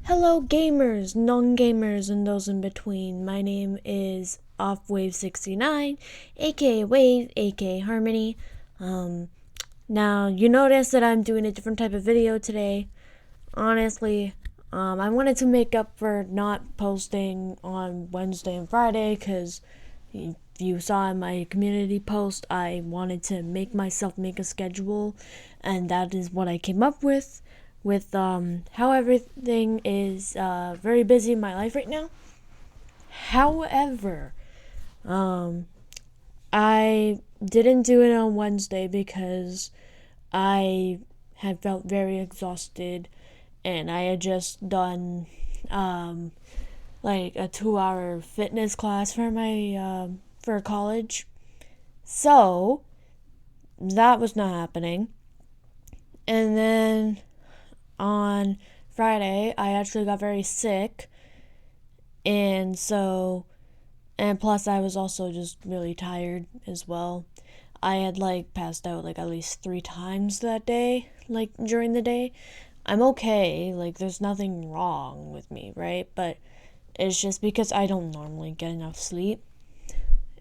Hello gamers, non-gamers, and those in between. My name is OffWave69, aka Wave, aka Harmony. Now you notice that I'm doing a different type of video today. Honestly, I wanted to make up for not posting on Wednesday and Friday, because if you saw in my community post, I wanted to make myself make a schedule, and that is what I came up with how everything is very busy in my life right now. However, I didn't do it on Wednesday because I had felt very exhausted, and I had just done like a 2-hour fitness class for my for college, so that was not happening. And then on Friday, I actually got very sick, and plus I was also just really tired as well. I had passed out at least 3 times that day, during the day. I'm okay, there's nothing wrong with me, right? But it's just because I don't normally get enough sleep.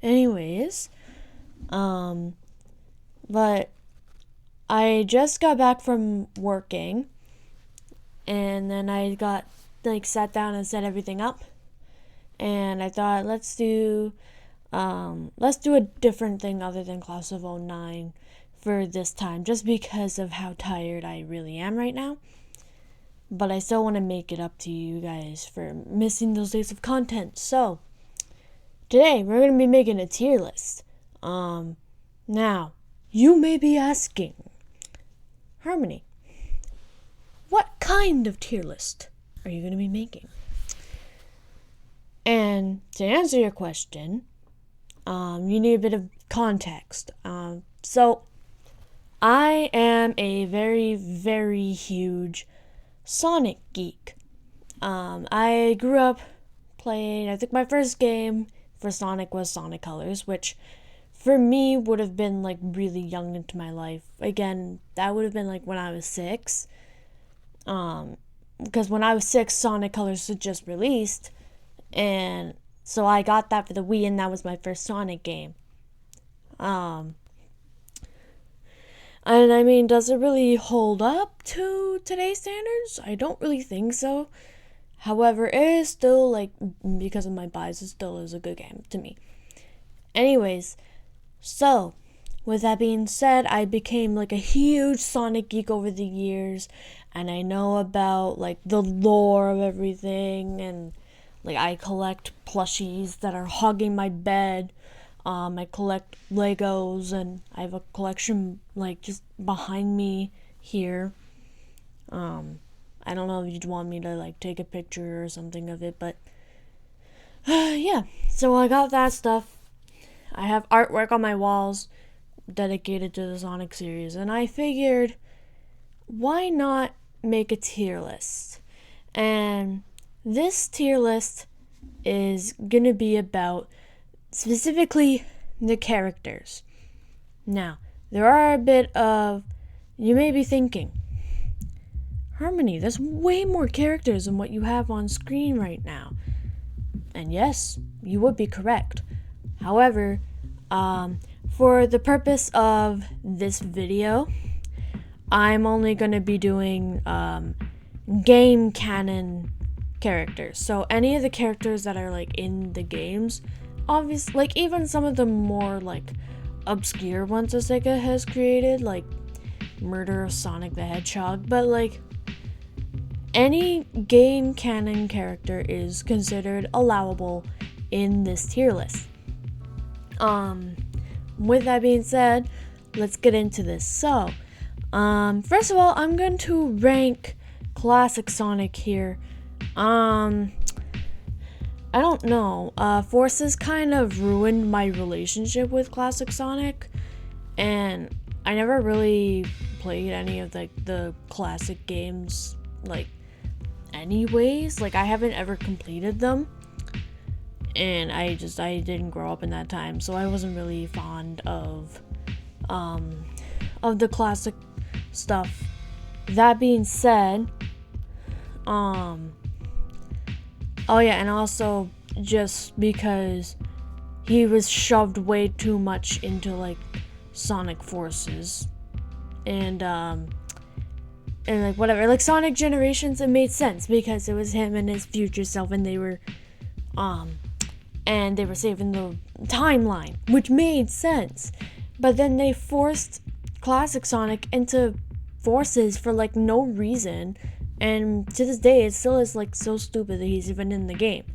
Anyways, but I just got back from working, and then I got sat down and set everything up, and I thought let's do a different thing other than Class of 09 for this time, just because of how tired I really am right now. But I still want to make it up to you guys for missing those days of content. So today we're going to be making a tier list. Now you may be asking, Harmony, what kind of tier list are you going to be making? And to answer your question, you need a bit of context. So I am a very, very huge Sonic geek. I grew up playing, I think my first game for Sonic was Sonic Colors, which for me would have been really young into my life. Again, that would have been when I was 6. Because when I was 6, Sonic Colors had just released, and so I got that for the Wii, and that was my first Sonic game. And I mean, does it really hold up to today's standards? I don't really think so. However, it is still, because of my bias, it still is a good game to me. Anyways, so with that being said, I became a huge Sonic geek over the years, and I know about the lore of everything, and I collect plushies that are hogging my bed. I collect Legos, and I have a collection just behind me here. I don't know if you'd want me to take a picture or something of it, but yeah. So I got that stuff. I have artwork on my walls dedicated to the Sonic series, and I figured, why not make a tier list? And this tier list is gonna be about specifically the characters. Now, there are a bit of, you may be thinking, Harmony, there's way more characters than what you have on screen right now. And yes, you would be correct. However, for the purpose of this video, I'm only going to be doing game canon characters. So any of the characters that are in the games, obviously, even some of the more obscure ones that SEGA has created, like Murder of Sonic the Hedgehog, but any game canon character is considered allowable in this tier list. With that being said, let's get into this. So, first of all, I'm going to rank Classic Sonic here. I don't know. Forces kind of ruined my relationship with Classic Sonic, and I never really played any of the classic games anyways. I haven't ever completed them, and I didn't grow up in that time, so I wasn't really fond of of the classic stuff. That being said, oh yeah, and also just because he was shoved way too much into like Sonic Forces and like whatever, like Sonic Generations, it made sense because it was him and his future self, and they were saving the timeline, which made sense. But then they forced classic Sonic into Forces for like no reason, and to this day it still is like so stupid that he's even in the game.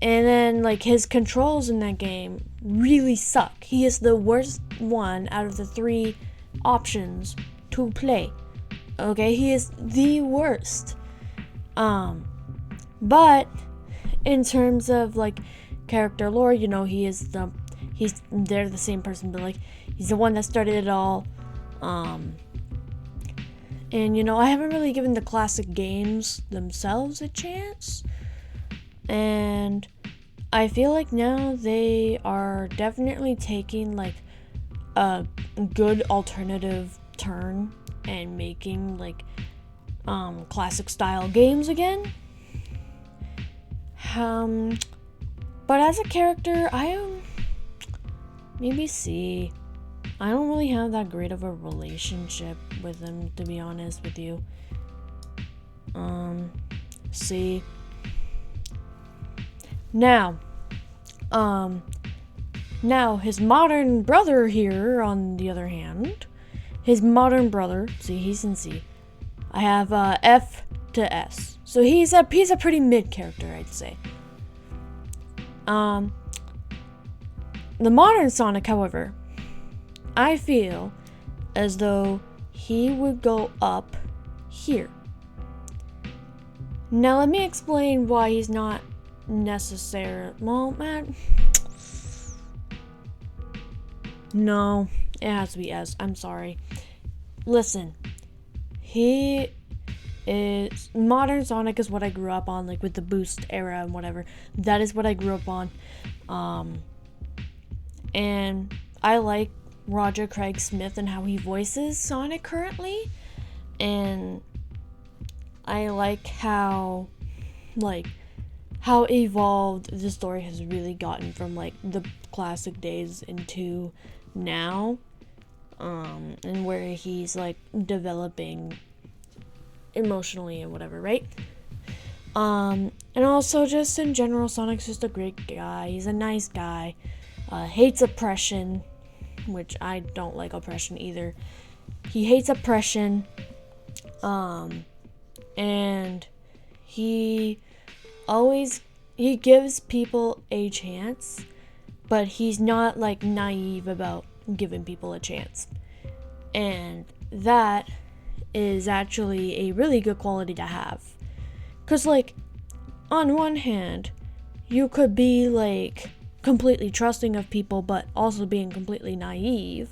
Then like his controls in that game really suck. He is the worst one out of the 3 options to play. Okay, he is the worst. But in terms of like character lore, you know, they're the same person, but like he's the one that started it all. And you know, I haven't really given the classic games themselves a chance, and I feel like now they are definitely taking like a good alternative turn and making like classic style games again. But as a character, I am maybe C. I don't really have that great of a relationship with him, to be honest with you. C. Now his modern brother here, on the other hand, his modern brother, see, he's in C. I have F to S. So he's a pretty mid character, I'd say. The modern Sonic, however, I feel as though he would go up here. Now let me explain why he's not necessary. Well, man, no, it has to be S. I'm sorry. Listen, modern Sonic is what I grew up on, like with the Boost era and whatever. That is what I grew up on. And I like Roger Craig Smith and how he voices Sonic currently. And I like how evolved the story has really gotten from like the classic days into now. And where he's like developing emotionally and whatever, right? And also just in general, Sonic's just a great guy. He's a nice guy. Hates oppression, which I don't like oppression either. He hates oppression. And he gives people a chance, but he's not like naive about giving people a chance. And that is actually a really good quality to have. Because, like, on one hand, you could be, like, completely trusting of people, but also being completely naive,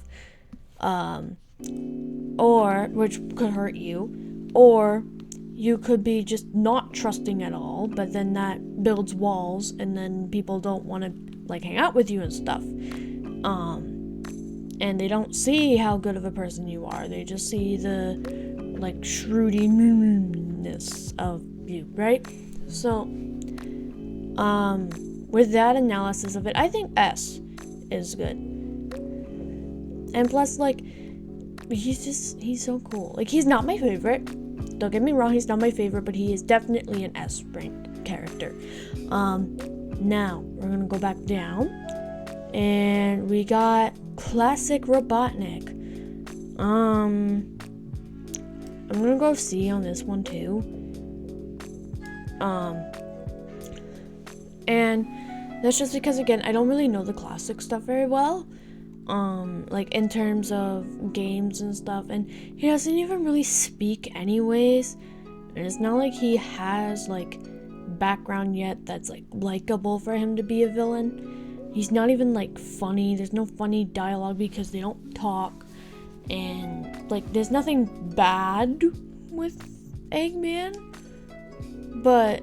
or, which could hurt you, or you could be just not trusting at all, but then that builds walls, and then people don't want to, like, hang out with you and stuff. And they don't see how good of a person you are. They just see the, like, shrewdness of you, right? So, with that analysis of it, I think S is good. And plus, like, he's so cool. Like, he's not my favorite. Don't get me wrong, he's not my favorite, but he is definitely an S ranked character. Now, we're gonna go back down. And we got Classic Robotnik. I'm gonna go C on this one too. And that's just because, again, I don't really know the classic stuff very well. Like in terms of games and stuff, and he doesn't even really speak anyways. And it's not like he has like background yet that's like likable for him to be a villain. He's not even like funny. There's no funny dialogue because they don't talk. And like there's nothing bad with Eggman. But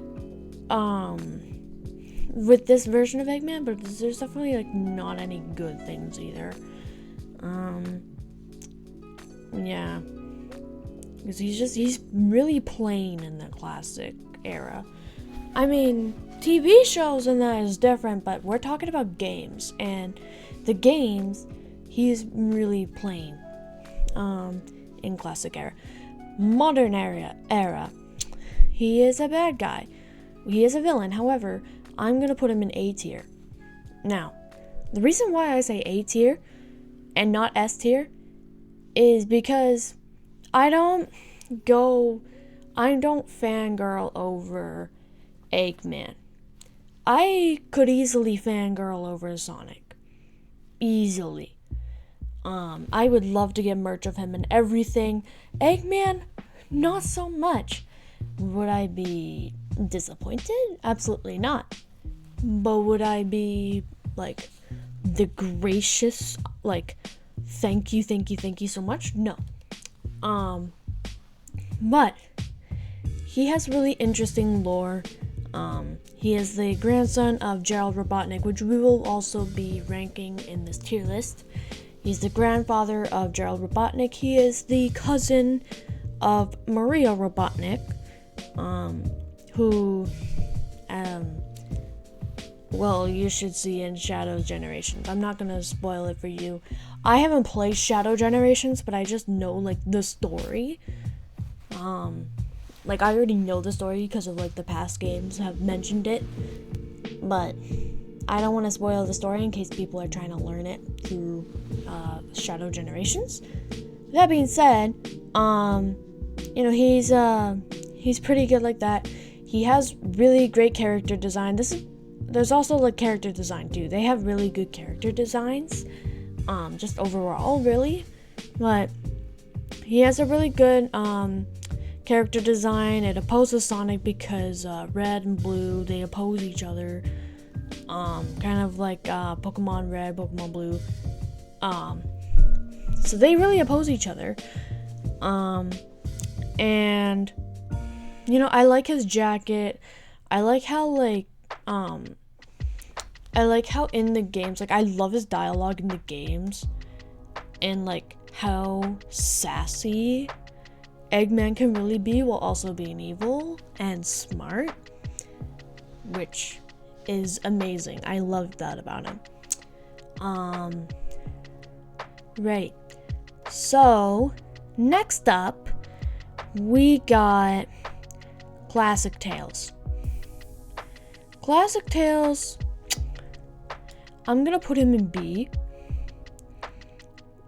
with this version of Eggman, but there's definitely like not any good things either. Yeah, because he's really plain in the classic era. I mean, TV shows and that is different, but we're talking about games, and the games, he's really plain in classic era. Modern era, he is a bad guy. He is a villain. However, I'm gonna put him in A tier. Now, the reason why I say A tier and not S tier is because I don't fangirl over Eggman. I could easily fangirl over Sonic. Easily. I would love to get merch of him and everything. Eggman, not so much. Would I be disappointed? Absolutely not. But would I be like the gracious, like, thank you so much? No. But he has really interesting lore. He is the grandson of Gerald Robotnik, which we will also be ranking in this tier list. He's the grandfather of Gerald Robotnik. He is the cousin of Maria Robotnik, who, well, you should see in Shadow Generations. I'm not gonna spoil it for you. I haven't played Shadow Generations, but I just know, like, the story. Like, I already know the story because of, like, the past games have mentioned it. But I don't want to spoil the story in case people are trying to learn it through Shadow Generations. That being said, he's pretty good like that. He has really great character design. There's also, like, character design, too. They have really good character designs. Just overall, really. But he has a really good, character design. It opposes Sonic because red and blue, they oppose each other, kind of like Pokemon Red, Pokemon Blue, so they really oppose each other, and I like his jacket. I like how in the games, like, I love his dialogue in the games, and like how sassy Eggman can really be while also being evil and smart, which is amazing. I love that about him. Right. So, next up, we got Classic Tales. Classic Tales, I'm gonna put him in B.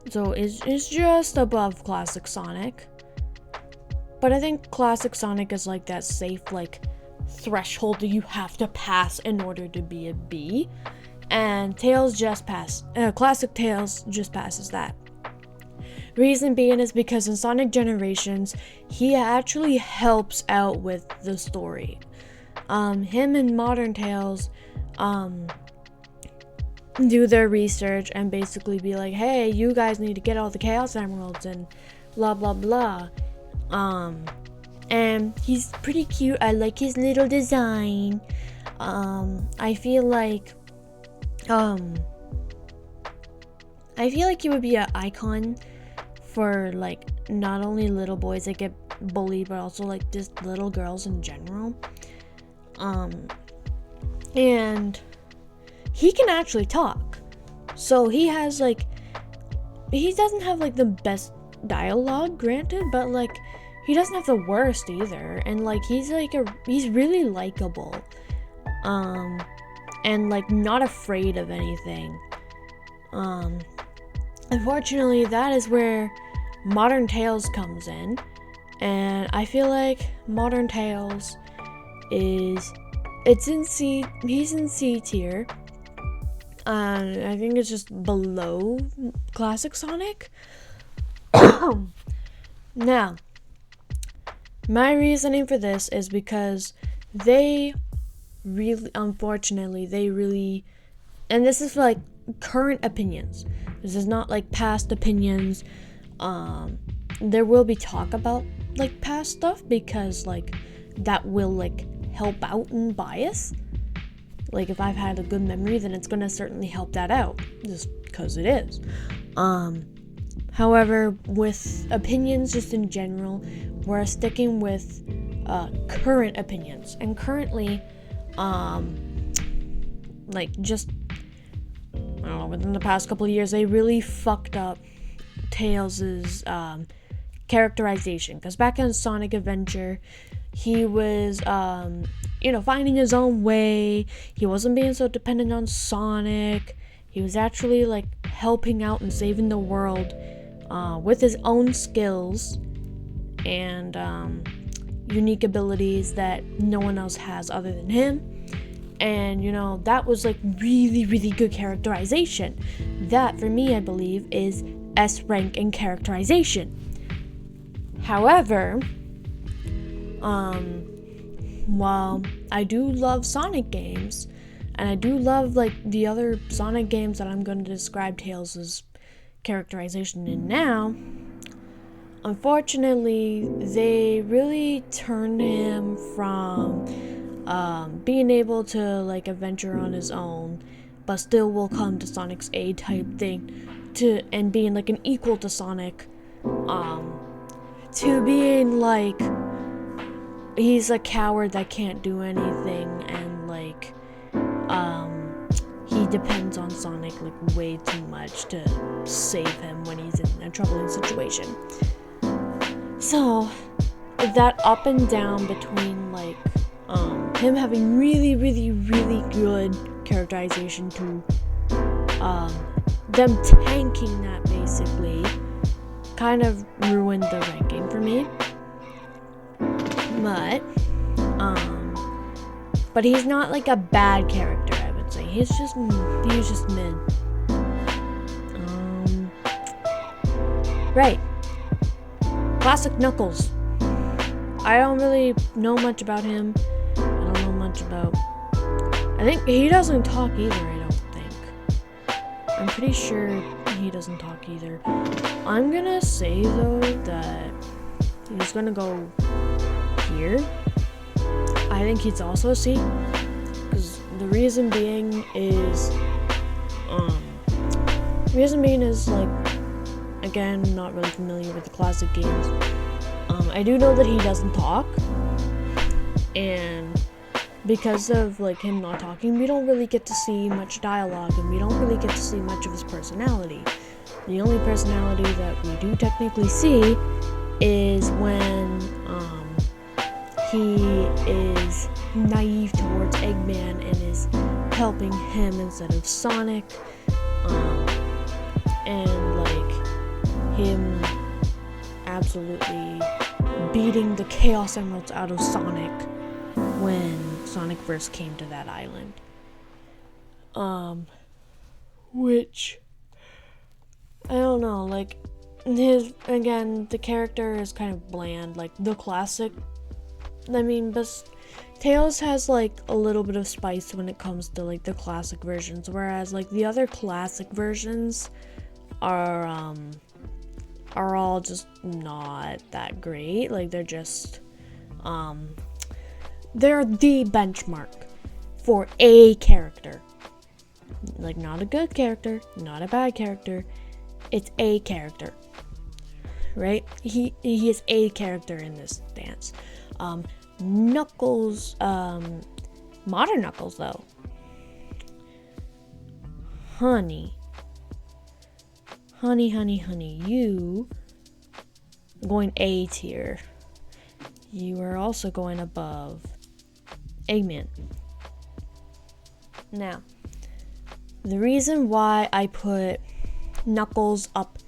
So, it's just above Classic Sonic. But I think Classic Sonic is like that safe, like, threshold that you have to pass in order to be a B. And Classic Tales just passes that. Reason being is because in Sonic Generations, he actually helps out with the story. Him and Modern Tales, do their research and basically be like, hey, you guys need to get all the Chaos Emeralds and blah, blah, blah. And he's pretty cute. I like his little design. I feel like he would be an icon for, like, not only little boys that get bullied, but also, like, just little girls in general. And he can actually talk. So he has, like, he doesn't have, like, the best dialogue, granted, but, like, he doesn't have the worst either. And, like, he's really likable. And, like, not afraid of anything. Unfortunately, that is where Modern Tales comes in, and I feel like Modern Tales he's in C tier. I think it's just below Classic Sonic. Now, my reasoning for this is because unfortunately, and this is for, like, current opinions. This is not, like, past opinions. There will be talk about, like, past stuff because, like, that will, like, help out in bias. Like, if I've had a good memory, then it's gonna certainly help that out, just because it is. However, with opinions just in general, we're sticking with current opinions. And currently, like, just, I don't know, within the past couple of years, they really fucked up Tails' characterization. Because back in Sonic Adventure, he was, finding his own way. He wasn't being so dependent on Sonic. He was actually, like, helping out and saving the world with his own skills and unique abilities that no one else has other than him. And, that was, like, really, really good characterization. That, for me, I believe, is S rank in characterization. However, while I do love Sonic games, and I do love, like, the other Sonic games that I'm going to describe Tails' characterization in now, unfortunately, they really turned him from being able to, like, adventure on his own, but still will come to Sonic's aid type thing, and being, like, an equal to Sonic, to being, like, he's a coward that can't do anything, and, like, he depends on Sonic, like, way too much to save him when he's in a troubling situation. So, that up and down between, like, him having really, really, really good characterization to, them tanking that, basically, kind of ruined the ranking for me. But he's not, like, a bad character, I would say. He's just mid. Right. Classic Knuckles. I don't really know much about him. I don't know much about... I think he doesn't talk either, I don't think. I'm pretty sure he doesn't talk either. I'm gonna say, though, that he's gonna go here. I think he's also a C, because the reason being is, like, again, not really familiar with the classic games. I do know that he doesn't talk, and because of, like, him not talking, we don't really get to see much dialogue, and we don't really get to see much of his personality. The only personality that we do technically see is when, he is naive towards Eggman and is helping him instead of Sonic, and, like, him absolutely beating the Chaos Emeralds out of Sonic when Sonic first came to that island. Which, I don't know, like, the character is kind of bland, like, the classic, but Tails has, like, a little bit of spice when it comes to, like, the classic versions, whereas, like, the other classic versions are all just not that great. Like, they're just, they're the benchmark for a character. Like, not a good character, not a bad character, it's a character, right? He is a character in this dance. Knuckles, modern Knuckles, though. Honey, you going A tier. You are also going above Eggman. Now, the reason why I put Knuckles up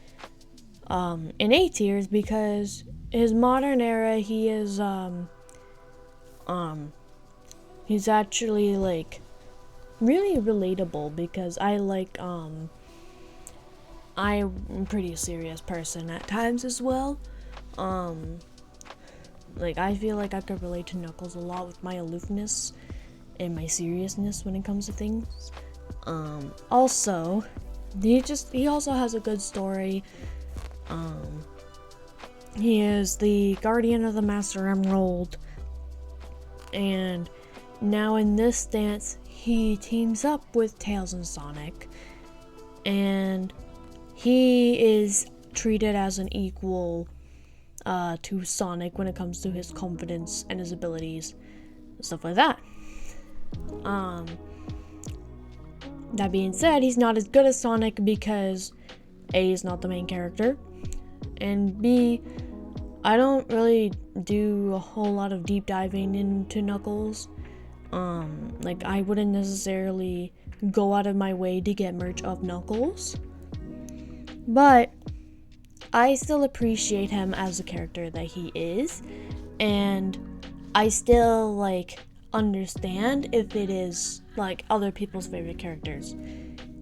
in A tier is because his modern era, he is he's actually, like, really relatable, because I'm a pretty serious person at times as well. Like, I feel like I could relate to Knuckles a lot with my aloofness and my seriousness when it comes to things. Also, he also has a good story. He is the guardian of the Master Emerald, and now in this dance, he teams up with Tails and Sonic, and he is treated as an equal to Sonic when it comes to his confidence and his abilities, stuff like that. That being said, he's not as good as Sonic because A, is not the main character, and B, I don't really do a whole lot of deep diving into Knuckles. Like, I wouldn't necessarily go out of my way to get merch of Knuckles, but I still appreciate him as the character that he is, and I still, like, understand if it is, like, other people's favorite characters.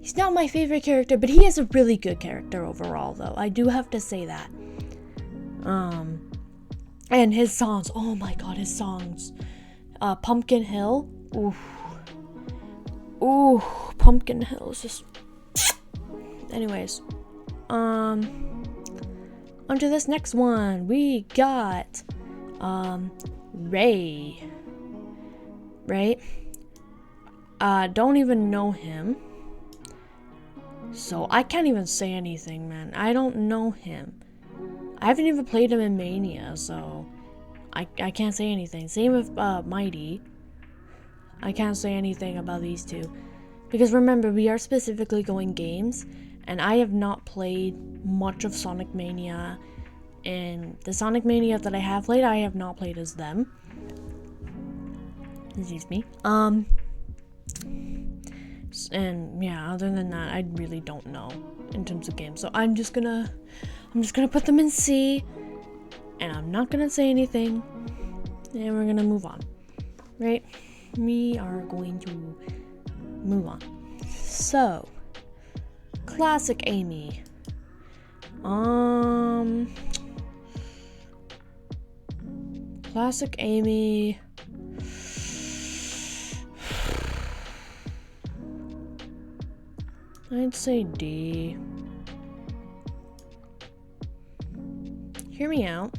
He's not my favorite character, but he is a really good character overall, though. I do have to say that. And his songs, oh my god, his songs. Pumpkin Hill, ooh, Pumpkin Hill is just... Anyways, onto this next one, we got, Ray, right? Don't even know him, so I can't even say anything, man. I don't know him. I haven't even played him in Mania, so I can't say anything. Same with Mighty. I can't say anything about these two. Because remember, we are specifically going games, and I have not played much of Sonic Mania. And the Sonic Mania that I have played, I have not played as them. Excuse me. And yeah, other than that, I really don't know in terms of games. So I'm just gonna put them in C, and I'm not gonna say anything, and we're gonna move on, right? We are going to move on. So, Classic Amy. Classic Amy. I'd say D. Hear me out.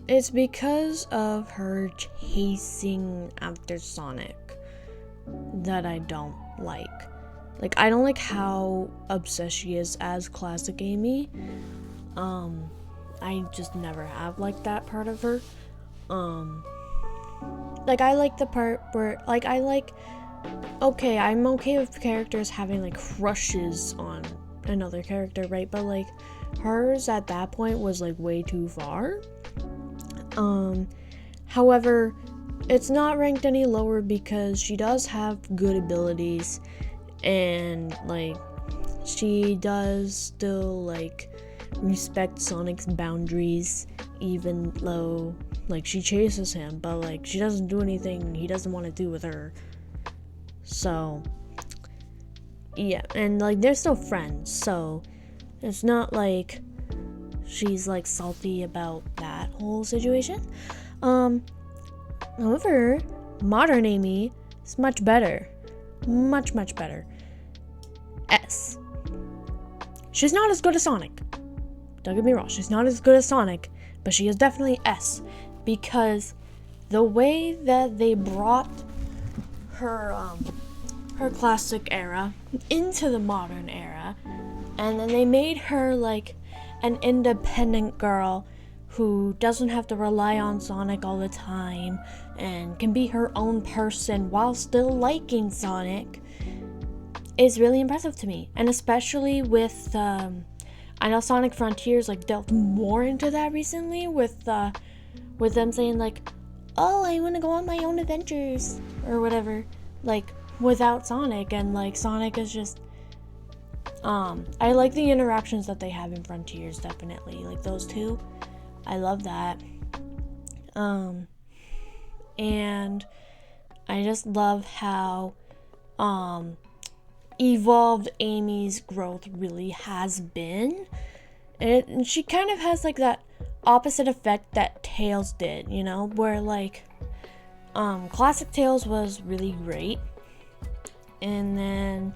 It's because of her chasing after Sonic that I don't like. Like, I don't like how obsessed she is as Classic Amy. I just never have liked that part of her. Like, I like the part where, like, okay, I'm okay with characters having, like, crushes on another character, right? But, like, hers at that point was, like, way too far. However, it's not ranked any lower because she does have good abilities, and, like, she does still, like, respect Sonic's boundaries, even though, like, she chases him, but, like, she doesn't do anything he doesn't want to do with her. So, yeah, and, like, they're still friends, so it's not like she's, like, salty about that whole situation. However, modern Amy is much better. Much, much better. S. She's not as good as Sonic. Don't get me wrong, she's not as good as Sonic, but she is definitely S, because the way that they brought her classic era into the modern era, and then they made her like an independent girl who doesn't have to rely on Sonic all the time and can be her own person while still liking Sonic, is really impressive to me. And especially with I know Sonic Frontiers like delved more into that recently with them saying like, oh, I want to go on my own adventures or whatever, like without Sonic, and like Sonic is just I like the interactions that they have in Frontiers, definitely, like those two. I love that. And I just love how evolved Amy's growth really has been. And she kind of has like that opposite effect that Tails did, you know, where like classic Tails was really great, and then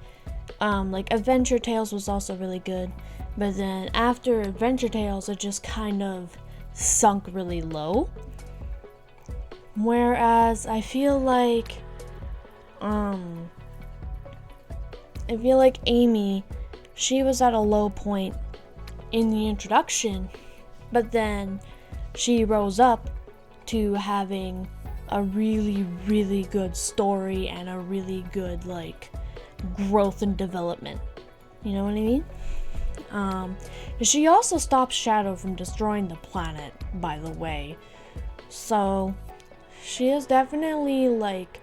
like Adventure Tales was also really good, but then after Adventure Tales it just kind of sunk really low. Whereas I feel like Amy, she was at a low point in the introduction, but then she rose up to having a really, really good story and a really good like growth and development. You know what I mean? She also stopped Shadow from destroying the planet, by the way. So she is definitely like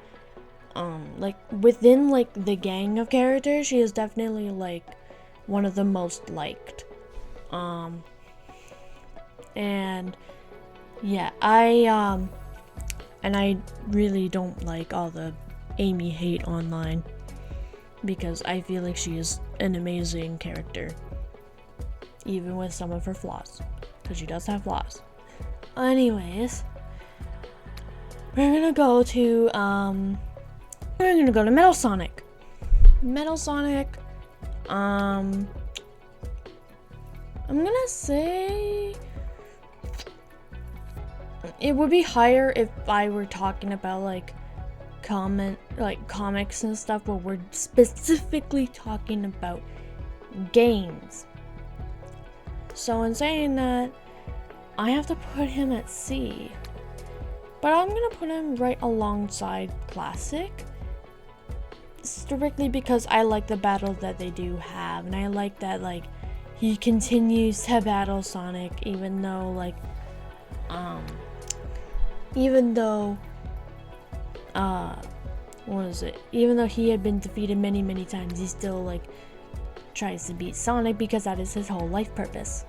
within like the gang of characters, she is definitely like one of the most liked. And yeah, I really don't like all the Amy hate online, because I feel like she is an amazing character, even with some of her flaws, because she does have flaws. Anyways, we're gonna go to Metal Sonic. I'm gonna say it would be higher if I were talking about like comics and stuff, but we're specifically talking about games. So in saying that, I have to put him at C. But I'm gonna put him right alongside Classic, strictly because I like the battle that they do have, and I like that like he continues to battle Sonic even though even though he had been defeated many times, he still like tries to beat Sonic because that is his whole life purpose.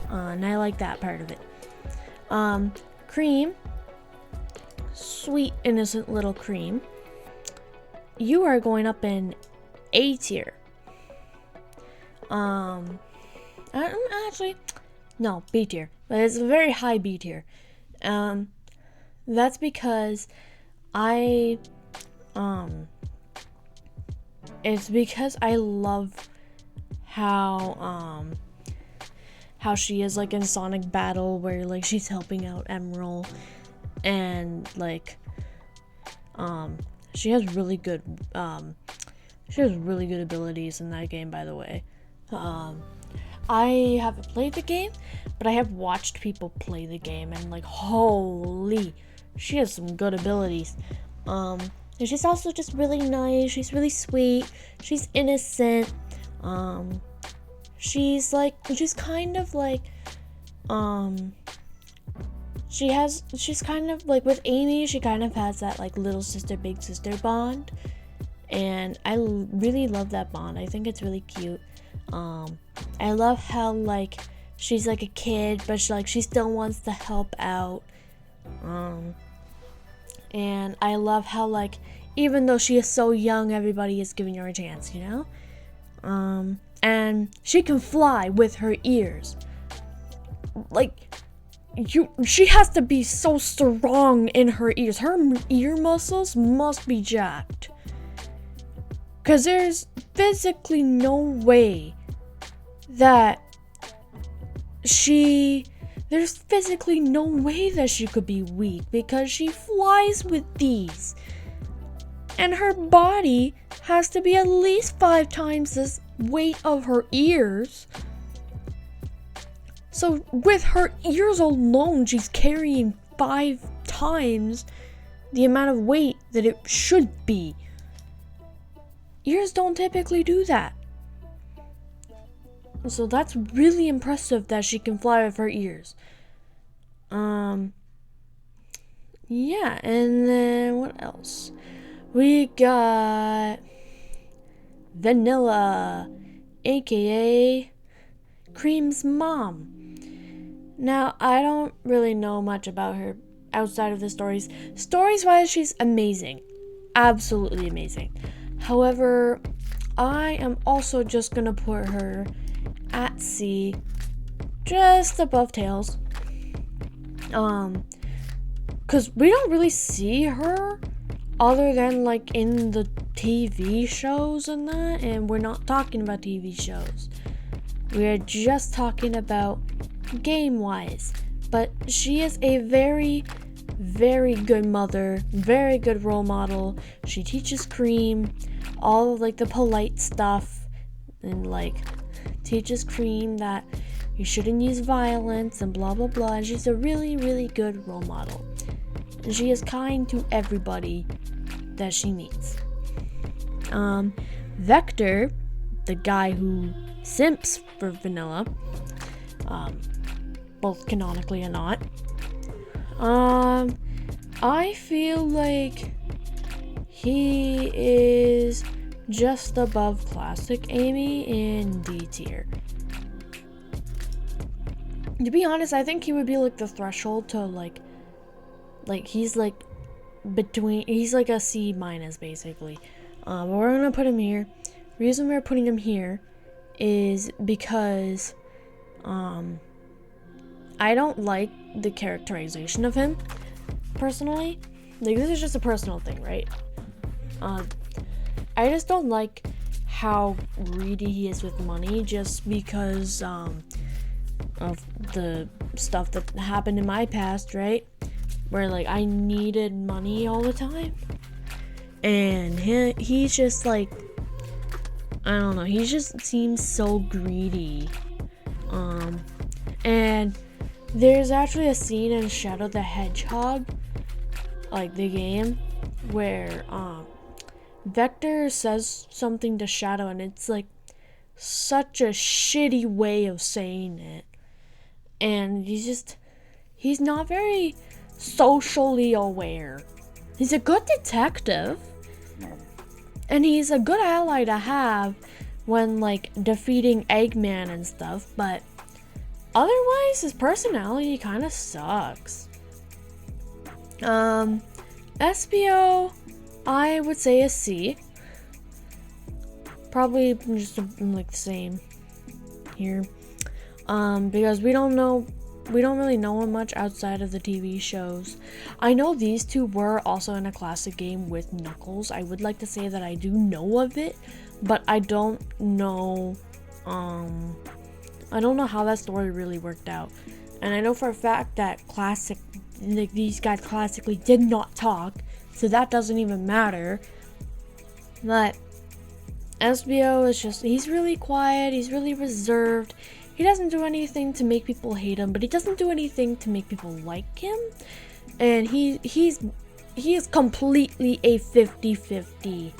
And I like that part of it. Cream, sweet innocent little Cream, you are going up in A tier. Actually, no, B tier, but it's a very high B tier. That's because it's because I love how she is like in Sonic Battle, where like she's helping out Emerald, and like she has really good abilities in that game, by the way. I haven't played the game, but I have watched people play the game, and like holy, she has some good abilities. And she's also just really nice, she's really sweet, she's innocent. She's kind of like she's kind of like with Amy, she kind of has that like little sister big sister bond, and I really love that bond. I think it's really cute. I love how like she's like a kid, but she still wants to help out. And I love how like even though she is so young, everybody is giving her a chance, you know? And she can fly with her ears. She has to be so strong in her ears. Her ear muscles must be jacked, 'cause there's physically no way that she could be weak, because she flies with these. And her body has to be at least 5 times the weight of her ears. So with her ears alone, she's carrying 5 times the amount of weight that it should be. Ears don't typically do that. So that's really impressive that she can fly with her ears. Yeah, and then what else? We got Vanilla, aka Cream's mom. Now, I don't really know much about her outside of the stories. Stories-wise, she's amazing. Absolutely amazing. However, I am also just gonna put her at C, just above Tails. Cause we don't really see her other than like in the TV shows and that, and we're not talking about TV shows. We're just talking about game-wise. But she is a very, very good mother, very good role model. She teaches Cream all of like the polite stuff, and like teaches Cream that you shouldn't use violence and blah blah blah. And she's a really, really good role model. And she is kind to everybody that she meets. Vector, the guy who simps for Vanilla, both canonically and not, I feel like he is just above Classic Amy in D tier. To be honest, I think he would be like the threshold to like he's like he's like a C minus basically. But we're gonna put him here. Reason we're putting him here is because I don't like the characterization of him personally. Like, this is just a personal thing, right? I just don't like how greedy he is with money just because of the stuff that happened in my past, right? Where like I needed money all the time, and he's just like, I don't know, he just seems so greedy. And there's actually a scene in Shadow the Hedgehog, like the game, where Vector says something to Shadow, and it's like such a shitty way of saying it, and he's not very socially aware. He's a good detective, and he's a good ally to have when like defeating Eggman and stuff, but otherwise his personality kind of sucks. SBO, I would say a C. Probably just like the same here, because we don't really know him much outside of the TV shows. I know these two were also in a classic game with Knuckles. I would like to say that I do know of it, but I don't know how that story really worked out. And I know for a fact that these guys classically did not talk, so that doesn't even matter. But SBO is just, he's really quiet, he's really reserved. He doesn't do anything to make people hate him, but he doesn't do anything to make people like him. And he is completely a 50-50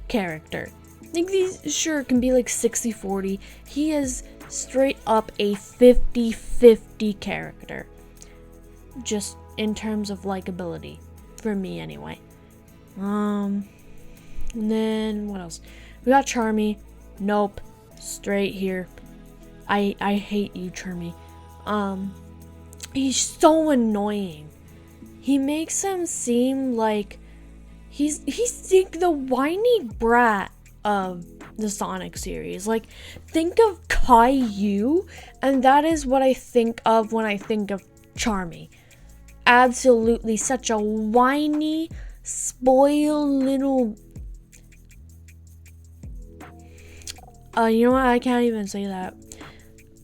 character. Like, these sure can be like 60-40. He is straight up a 50-50 character. Just in terms of likability. For me anyway. And then what else? We got Charmy. Nope. Straight here. I hate you, Charmy. He's so annoying. He makes him seem like he's like the whiny brat of the Sonic series. Like, think of Caillou, and that is what I think of when I think of Charmy. Absolutely such a whiny, spoiled little... you know what? I can't even say that.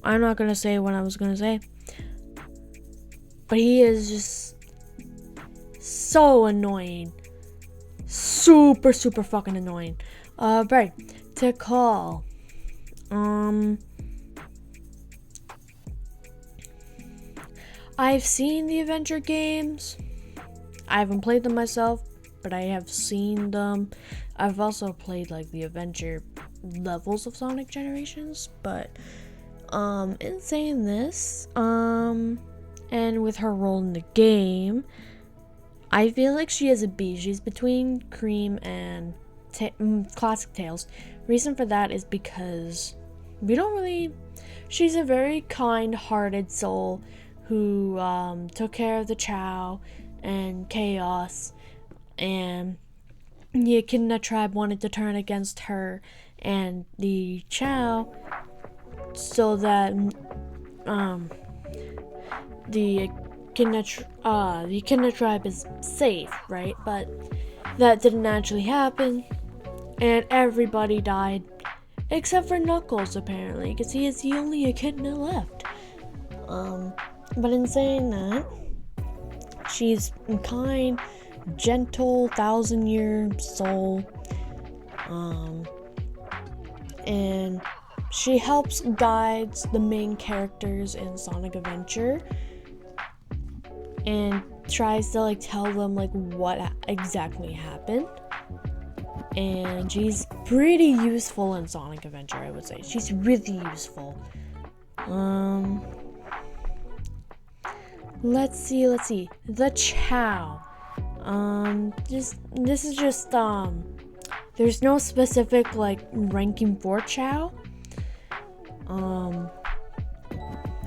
I'm not gonna say what I was gonna say. But he is just so annoying. Super, super fucking annoying. Right. To call. I've seen the adventure games. I haven't played them myself, but I have seen them. I've also played like the adventure levels of Sonic Generations, but in saying this, and with her role in the game, I feel like she is a B. She's between Cream and Classic Tales. Reason for that is because she's a very kind-hearted soul who took care of the Chow and Chaos, and the Echidna tribe wanted to turn against her and the Chow so that the Echidna tribe is safe, right? But that didn't actually happen, and everybody died except for Knuckles, apparently, because he is the only Echidna left. But in saying that, She's kind, gentle, 1,000-year soul. And she helps guides the main characters in Sonic Adventure and tries to like tell them like what exactly happened. And she's pretty useful in Sonic Adventure, I would say. She's really useful. Let's see. The Chow. This is just there's no specific like ranking for Chow.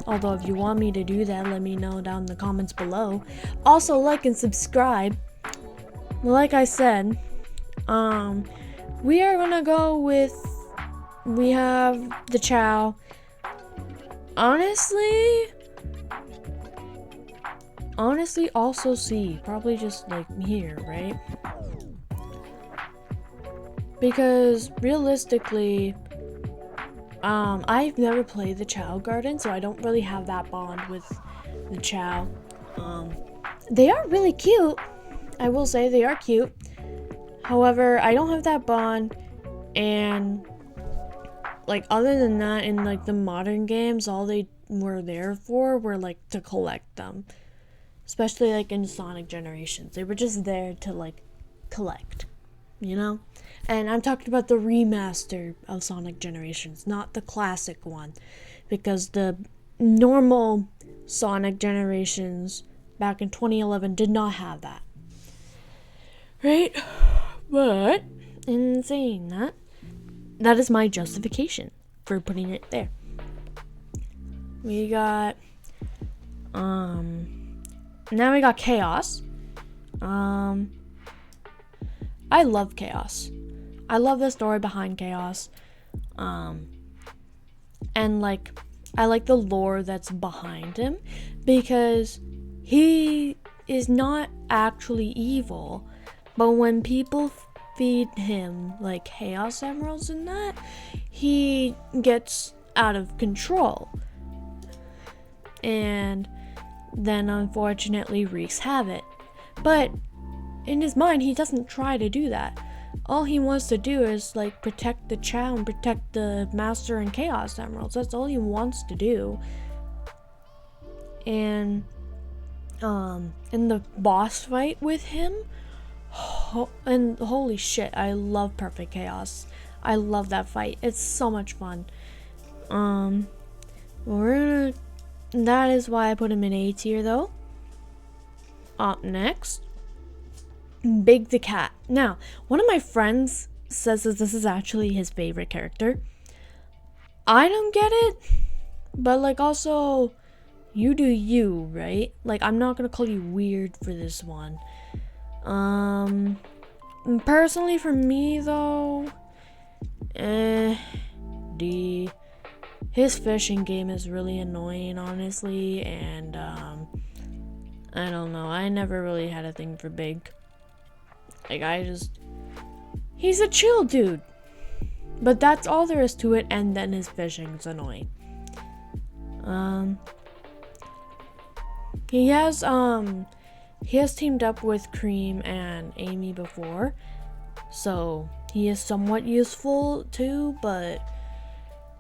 Although if you want me to do that, let me know down in the comments below. Also, like and subscribe. Like I said, we are gonna go with, we have the Chow. Honestly, also C, probably just like here, right? Because realistically, I've never played the Chow Garden, so I don't really have that bond with the Chow. They are really cute. I will say they are cute. However, I don't have that bond, and like other than that, in like the modern games, all they were there for were like to collect them. Especially like in Sonic Generations. They were just there to like collect, you know? And I'm talking about the remaster of Sonic Generations, not the classic one. Because the normal Sonic Generations back in 2011 did not have that. Right? But, in saying that, that is my justification for putting it there. We got, now we got Chaos. I love Chaos. I love the story behind Chaos. And like, I like the lore that's behind him, because he is not actually evil, but when people feed him like Chaos Emeralds and that, he gets out of control. And then unfortunately wreaks havoc. But in his mind, he doesn't try to do that. All he wants to do is like protect the Chow and protect the Master and Chaos Emeralds. That's all he wants to do. And in the boss fight with him, and holy shit, I love Perfect Chaos. I love that fight. It's so much fun. That is why I put him in A tier though. Up next, Big the Cat. Now, one of my friends says that this is actually his favorite character. I don't get it, but like also, you do you, right? Like, I'm not gonna call you weird for this one. Personally for me though, D. His fishing game is really annoying, honestly, and I don't know. I never really had a thing for Big. Like, he's a chill dude. But that's all there is to it, and then his fishing's annoying. He has teamed up with Cream and Amy before, so he is somewhat useful too, but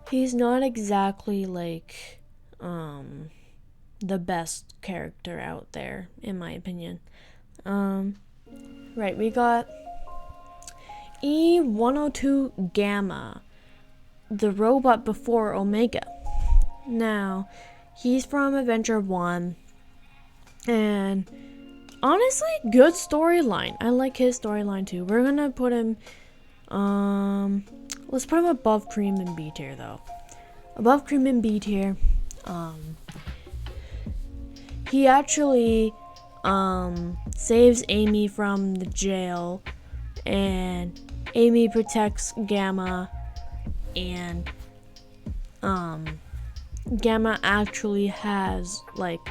he's not exactly like the best character out there, in my opinion. Right, we got E102 Gamma, the robot before Omega. Now, he's from Adventure 1, and honestly, good storyline. I like his storyline too. We're gonna put him, let's put him above Cream and B tier though. Above Cream and B tier. He actually saves Amy from the jail, and Amy protects Gamma, and Gamma actually has like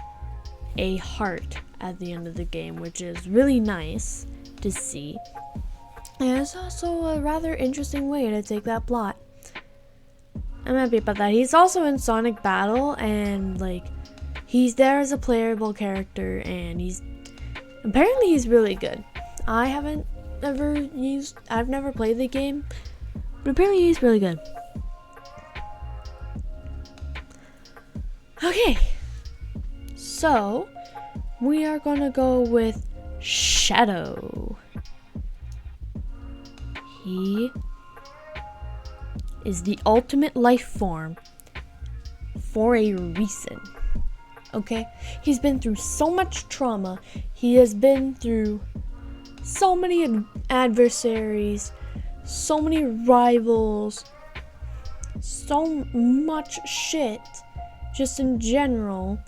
a heart at the end of the game, which is really nice to see. And it's also a rather interesting way to take that plot. I'm happy about that. He's also in Sonic Battle, and like he's there as a playable character, and he's Apparently he's really good. I've never played the game, but apparently he's really good. Okay, so we are gonna go with Shadow. He is the ultimate life form for a reason. Okay? He's been through so much trauma. He has been through so many adversaries, so many rivals, so much shit just in general.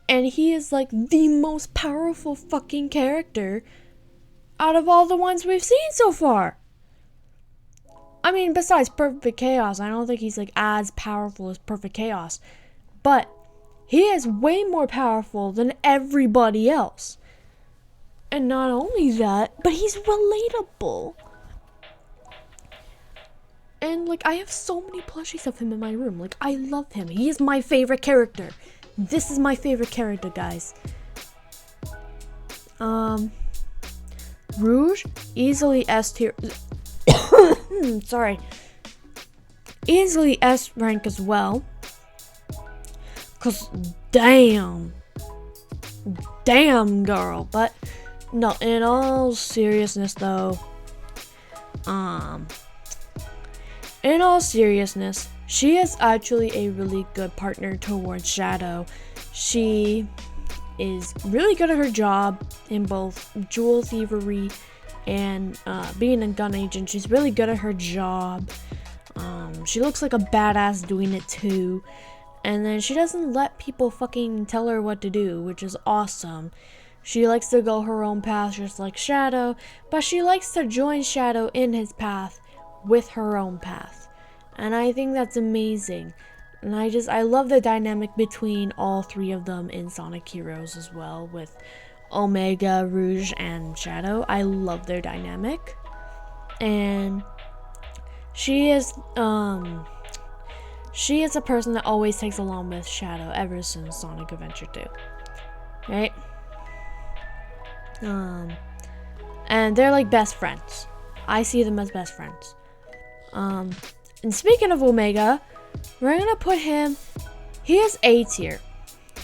And he is like the most powerful fucking character out of all the ones we've seen so far. I mean, besides Perfect Chaos, I don't think he's like as powerful as Perfect Chaos. But he is way more powerful than everybody else. And not only that, but he's relatable. And like, I have so many plushies of him in my room. Like, I love him. He is my favorite character. This is my favorite character, guys. Rouge, easily S tier. Sorry. Easily S rank as well. Cause damn girl. But no, in all seriousness though, in all seriousness, she is actually a really good partner towards Shadow. She is really good at her job in both jewel thievery and being a gun agent. She's really good at her job. She looks like a badass doing it too. And then she doesn't let people fucking tell her what to do, which is awesome. She likes to go her own path just like Shadow, but she likes to join Shadow in his path with her own path. And I think that's amazing. And I love the dynamic between all three of them in Sonic Heroes as well, with Omega, Rouge, and Shadow. I love their dynamic. And she is a person that always takes along with Shadow ever since Sonic Adventure 2. Right? And they're like best friends. I see them as best friends. And speaking of Omega, we're gonna put him, he is A tier.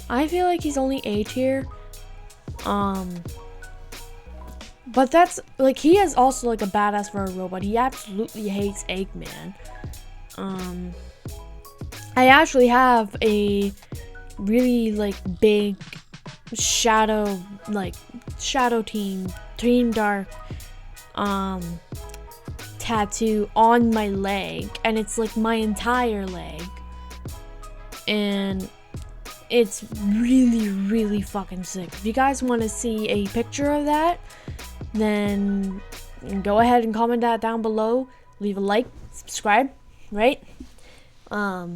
I feel like he's only A tier. But that's, like, he is also like a badass for a robot. He absolutely hates Eggman. I actually have a really, like, big Shadow Team Dark, tattoo on my leg, and it's like my entire leg, and it's really fucking sick. If you guys want to see a picture of that, then go ahead and comment that down below, leave a like, subscribe, right? But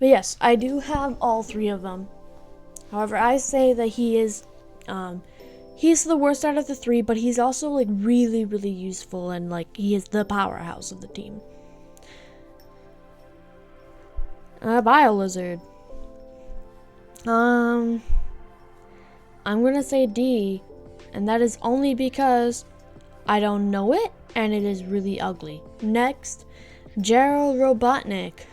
yes, I do have all three of them. However, I say that he's the worst out of the three, but he's also like really useful, and like he is the powerhouse of the team. BioLizard. I'm gonna say D, and that is only because I don't know it, and it is really ugly. Next, Gerald Robotnik.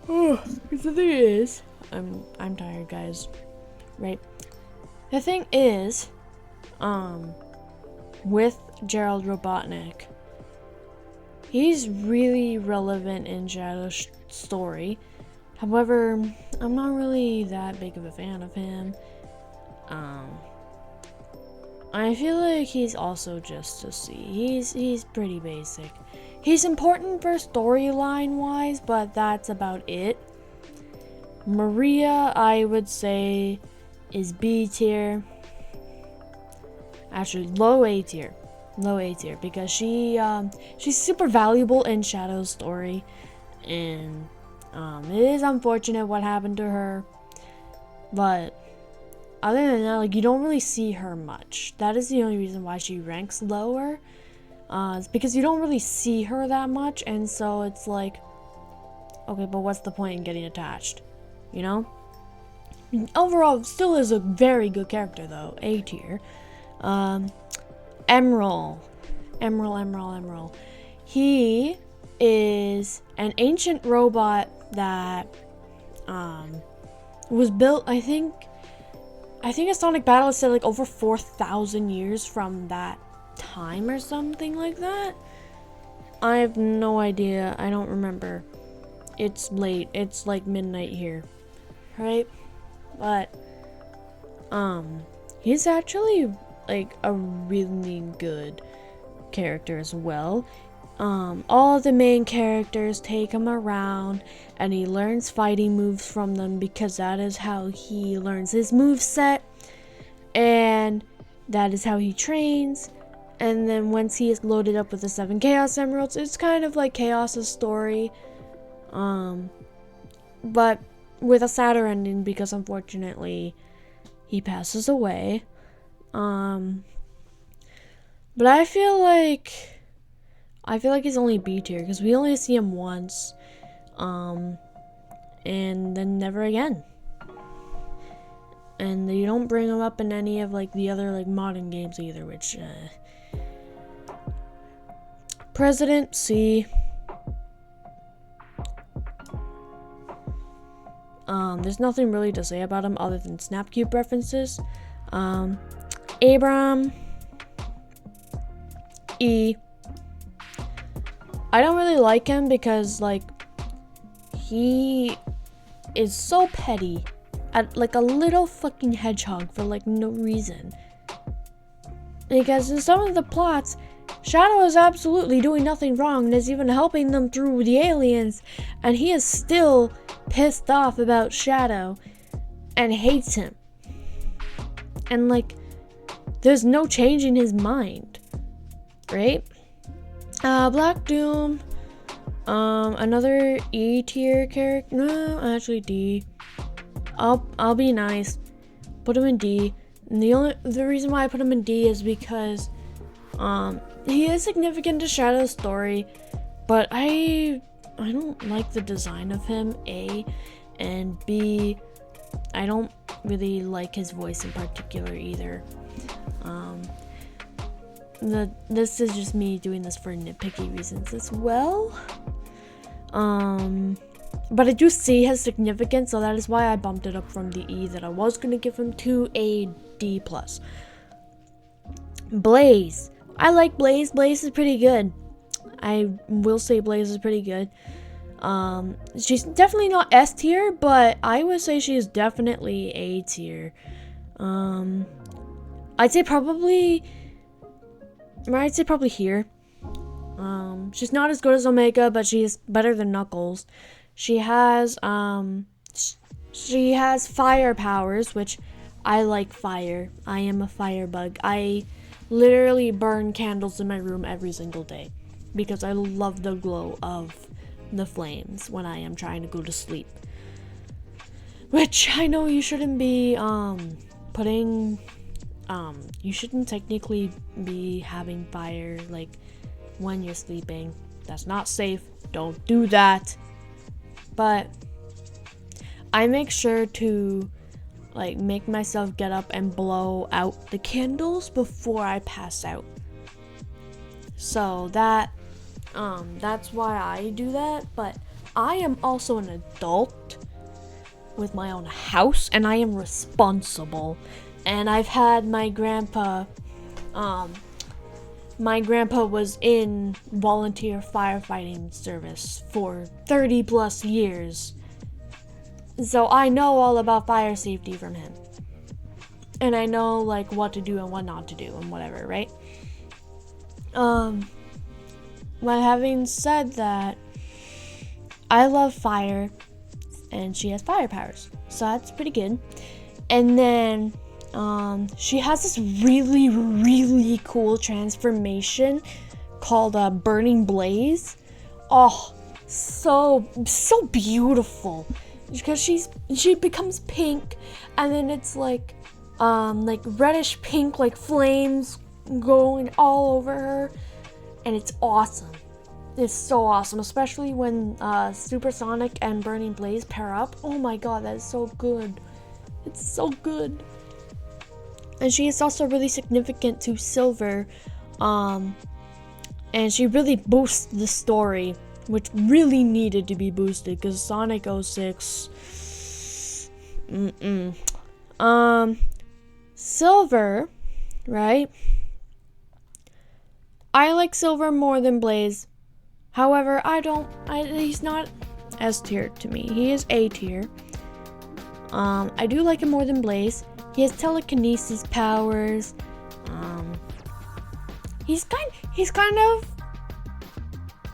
The thing is, I'm tired, guys. Right? The thing is, with Gerald Robotnik, he's really relevant in Shadow's story. However, I'm not really that big of a fan of him. I feel like he's also just to see. He's pretty basic. He's important for storyline wise, but that's about it. Maria, I would say, is B tier. Actually, low A tier. Low A tier, because she's super valuable in Shadow's story, and it is unfortunate what happened to her, but other than that, like, you don't really see her much. That is the only reason why she ranks lower. It's because you don't really see her that much, and so it's like, okay, but what's the point in getting attached, you know? Overall, still is a very good character though. A tier. Emerald. He is an ancient robot that was built, I think a Sonic Battle said like over 4,000 years from that time or something like that. I have no idea. I don't remember. It's late. It's like midnight here, right? But he's actually like a really good character as well. All the main characters take him around and he learns fighting moves from them because that is how he learns his moveset and that is how he trains. And then once he is loaded up with the 7 Chaos Emeralds, it's kind of like Chaos's story, but with a sadder ending because unfortunately he passes away. But I feel like he's only B tier because we only see him once, and then never again. And you don't bring him up in any of like the other like modern games either, which President C. There's nothing really to say about him other than Snapcube references. Abram E. I don't really like him because like he is so petty at like a little fucking hedgehog for like no reason. Because in some of the plots, Shadow is absolutely doing nothing wrong and is even helping them through the aliens, and he is still pissed off about Shadow and hates him. And like there's no changing his mind, right? Black Doom, another E tier character. No, actually D. I'll be nice. Put him in D. And the reason why I put him in D is because he is significant to Shadow's story, but I don't like the design of him, A, and B, I don't really like his voice in particular either. This is just me doing this for nitpicky reasons as well. But I do see his significance, so that is why I bumped it up from the E that I was going to give him to a D+. Blaze. I like Blaze. Blaze is pretty good. I will say Blaze is pretty good. She's definitely not S tier, but I would say she is definitely A tier. I'd say probably here. She's not as good as Omega, but she is better than Knuckles. She has fire powers, which I like fire. I am a firebug. I literally burn candles in my room every single day because I love the glow of the flames when I am trying to go to sleep. Which I know you shouldn't be you shouldn't technically be having fire like when you're sleeping. That's not safe. Don't do that. But I make sure to like make myself get up and blow out the candles before I pass out. So that's why I do that. But I am also an adult with my own house and I am responsible. And I've had my grandpa was in volunteer firefighting service for 30 plus years. So I know all about fire safety from him. And I know like what to do and what not to do and whatever, right? But having said that, I love fire and she has fire powers. So that's pretty good. And then she has this really, really cool transformation called Burning Blaze. Oh, so beautiful. Because she becomes pink, and then it's like reddish pink, like flames going all over her, and it's awesome. It's so awesome, especially when Supersonic and Burning Blaze pair up. Oh my god, that is so good. It's so good. And she is also really significant to Silver. And she really boosts the story, which really needed to be boosted because Sonic 06. Silver, right? I like Silver more than Blaze. However, he's not S tier to me. He is A tier. I do like him more than Blaze. He has telekinesis powers. He's kind of,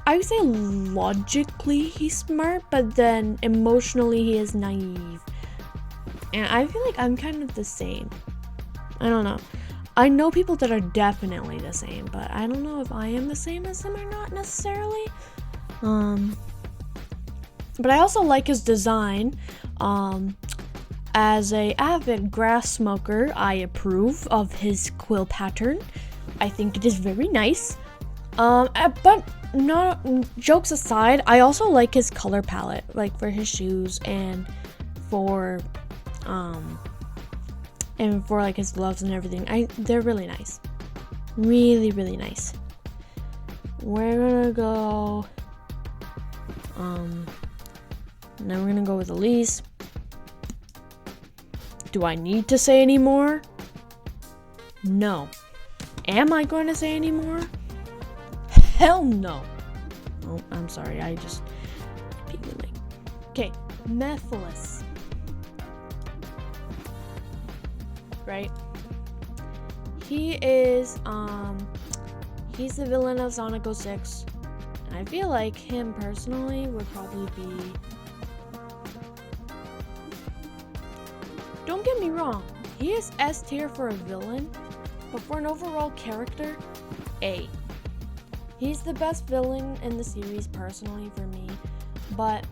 I would say logically he's smart, but then emotionally he is naive. And I feel like I'm kind of the same. I don't know. I know people that are definitely the same, but I don't know if I am the same as him or not necessarily. But I also like his design. As a avid grass smoker, I approve of his quill pattern. I think it is very nice. But not jokes aside, I also like his color palette, like for his shoes and for like his gloves and everything. They're really nice. Really, really nice. We're gonna go now we're gonna go with Elise. Do I need to say any more? No. Am I going to say any more? Hell no. Oh, I'm sorry. I just... Okay. Mephiles. Right? He is, he's the villain of Sonic 06. And I feel like him personally would probably be... Don't get me wrong, he is S tier for a villain, but for an overall character, A. He's the best villain in the series personally for me, but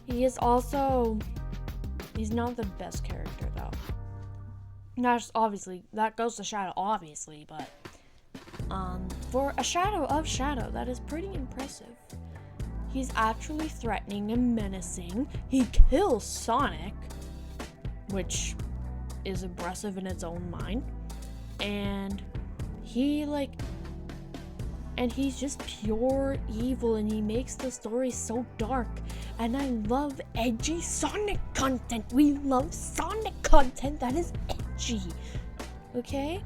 he is also, he's not the best character though. Not obviously, that goes to Shadow obviously, but for a Shadow of Shadow, that is pretty impressive. He's actually threatening and menacing. He kills Sonic, which is impressive in its own mind, and he's just pure evil, and he makes the story so dark. And I love edgy Sonic content. We love Sonic content that is edgy. Okay?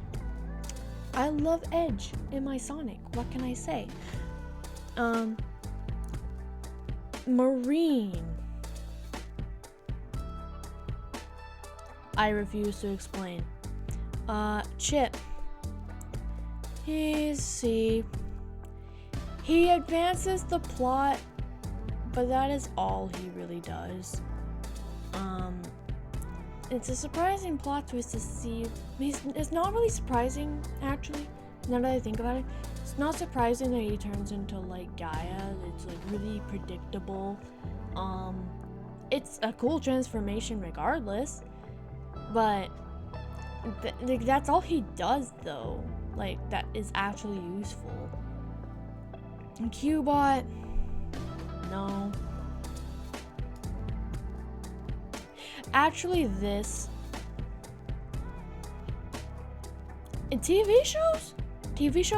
I love edge in my Sonic. What can I say? Marine. I refuse to explain. Chip. He's C. He advances the plot, but that is all he really does. It's a surprising plot twist to see. It's not really surprising, actually, now that I think about it. It's not surprising that he turns into, like, Gaia. It's, like, really predictable. It's a cool transformation regardless. But that's all he does, though. Like, that is actually useful. And Cubot, no. Actually, this in TV shows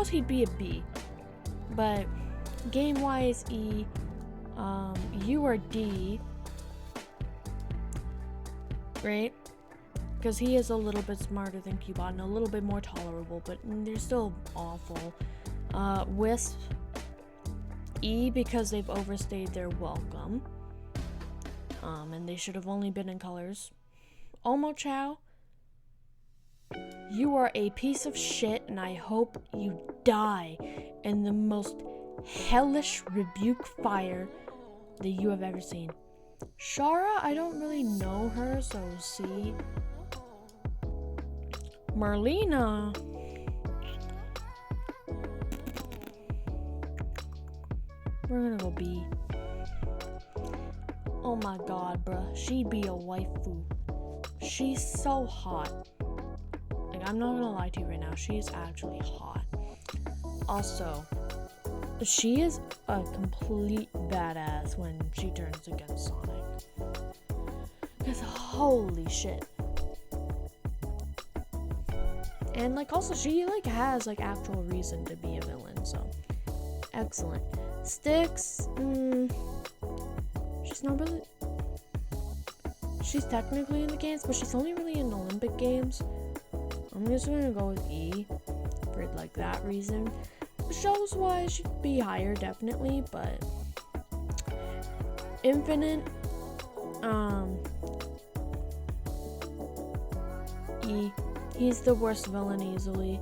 he'd be a B. But game-wise, E. You are D, right? Because he is a little bit smarter than Cubot and a little bit more tolerable, but they're still awful. Wisp, E, because they've overstayed their welcome. And they should have only been in colors. Omochao, you are a piece of shit, and I hope you die in the most hellish rebuke fire that you have ever seen. Shara, I don't really know her, so C. Marlena, we're gonna go B. Oh my god, bruh, she'd be a waifu. She's so hot. Like, I'm not gonna lie to you right now, she is actually hot. Also, she is a complete badass when she turns against Sonic. Because holy shit. And like also she like has like actual reason to be a villain, so excellent. Styx, she's not really, she's technically in the games, but she's only really in Olympic games. I'm just gonna go with E for like that reason. Shows wise she'd be higher definitely, but Infinite, E, he's the worst villain easily.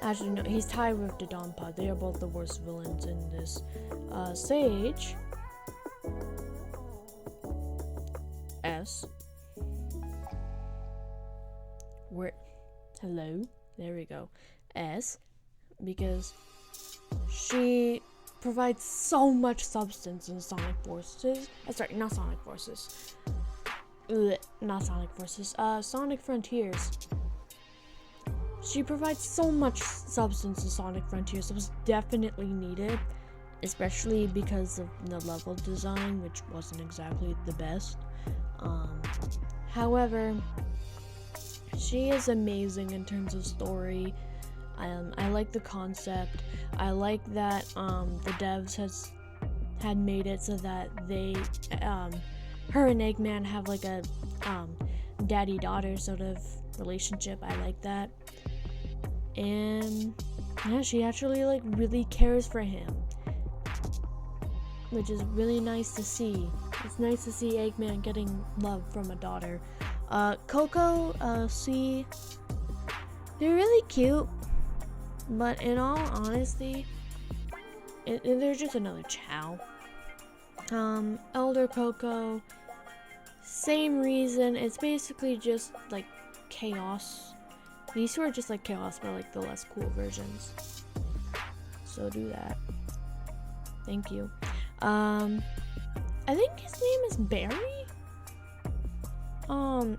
Actually no, he's tied with Dawntempo. They are both the worst villains in this. Sage, S. Where? Hello. There we go. S, because she provides so much substance in Sonic Forces. Sorry, not Sonic Forces. Not Sonic Forces. Sonic Frontiers. She provides so much substance in Sonic Frontiers. It was definitely needed, especially because of the level design, which wasn't exactly the best. However, she is amazing in terms of story. I like the concept. I like that the devs had made it so that they her and Eggman have like a daddy-daughter sort of relationship. I like that. And yeah, she actually like really cares for him, which is really nice to see. It's nice to see Eggman getting love from a daughter. Coco, C, they're really cute, but in all honesty, they're just another Chow. Elder Coco, same reason. It's basically just like chaos. These two are just like chaos, but like the less cool versions. So do that. Thank you. I think his name is Barry.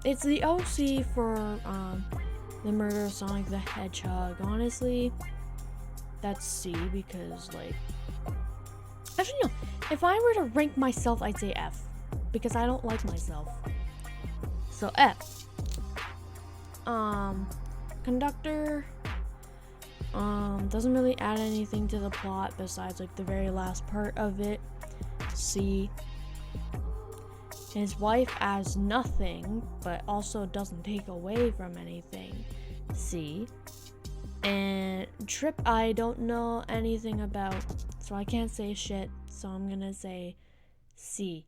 It's the OC for the murder of Sonic the Hedgehog. Honestly, that's C because like, actually no. If I were to rank myself, I'd say F because I don't like myself. So F. Conductor. Doesn't really add anything to the plot besides like the very last part of it. C. His wife adds nothing, but also doesn't take away from anything. C. And Trip, I don't know anything about, so I can't say shit, so I'm gonna say C.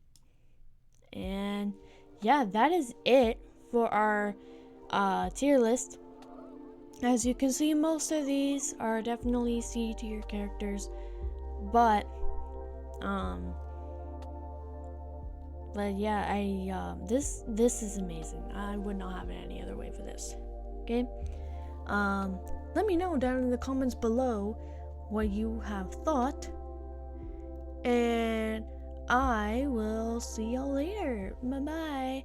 And yeah, that is it for our tier list. As you can see, most of these are definitely C tier characters, but yeah, this is amazing. I would not have it any other way for this. Okay, let me know down in the comments below what you have thought, and I will see y'all later. Bye bye.